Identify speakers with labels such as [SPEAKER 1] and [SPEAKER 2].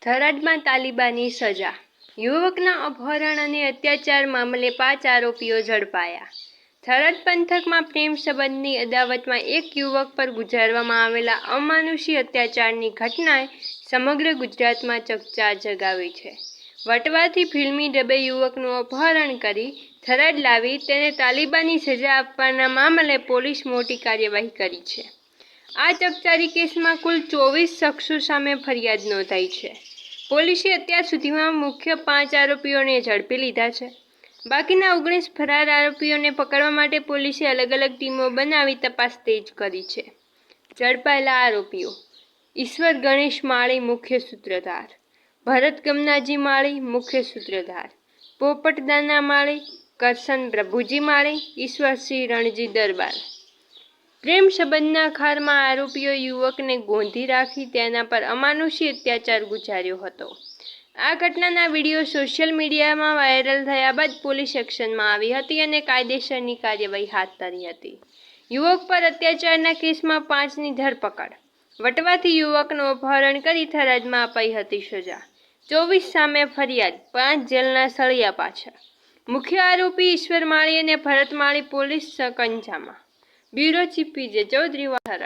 [SPEAKER 1] થરાદમાં તાલિબાની સજા। યુવકના અપહરણ અને અત્યાચાર મામલે 5 આરોપીઓ ઝડપાયા। થરાદ પંથકમાં પ્રેમ સંબંધની અદાવતમાં એક યુવક પર ગુજારવામાં આવેલા અમાનુષી અત્યાચારની ઘટનાએ સમગ્ર ગુજરાતમાં ચકચાર જગાવી છે। વટવાથી ફિલ્મી ઢબે યુવકનું અપહરણ કરી થરાદ લાવી તેને તાલિબાની સજા આપવાના મામલે પોલીસ મોટી કાર્યવાહી કરી છે। આ ચકચારી કેસમાં કુલ 24 શખ્સો સામે ફરિયાદ નોંધાઈ છે। પોલીસે અત્યાર સુધીમાં મુખ્ય 5 આરોપીઓને ઝડપી લીધા છે। બાકીના 19 ફરાર આરોપીઓને પકડવા માટે પોલીસે અલગ અલગ ટીમો બનાવી તપાસ તેજ કરી છે। ઝડપાયેલા આરોપીઓ: ઈશ્વર ગણેશ માળી મુખ્ય સૂત્રધાર, ભરત ગમનાજી માળી મુખ્ય સૂત્રધાર, પોપટ દાના માળી, કરશન પ્રભુજી માળી, ઈશ્વરસિંહ રણજી દરબાર। પ્રેમ સંબંધના ખારમાં આરોપીઓ યુવકને ગોંધી રાખી તેના પર અમાનુષી અત્યાચાર ગુજાર્યો હતો। આ ઘટનાના વિડીયો સોશિયલ મીડિયામાં વાયરલ થયા બાદ પોલીસ એક્શનમાં આવી હતી અને કાયદેસરની કાર્યવાહી હાથ ધરી હતી। યુવક પર અત્યાચારના કેસમાં 5ની ધરપકડ। વટવાથી યુવકનું અપહરણ કરી થરાદમાં અપાઈ હતી સજા। 24 સામે ફરિયાદ, 5 જેલના સળિયા પાછળ। મુખ્ય આરોપી ઈશ્વર માળી અને ભરત માળી પોલીસ સકંજામાં। Bureau chief PJ Chaudhary, Tharad.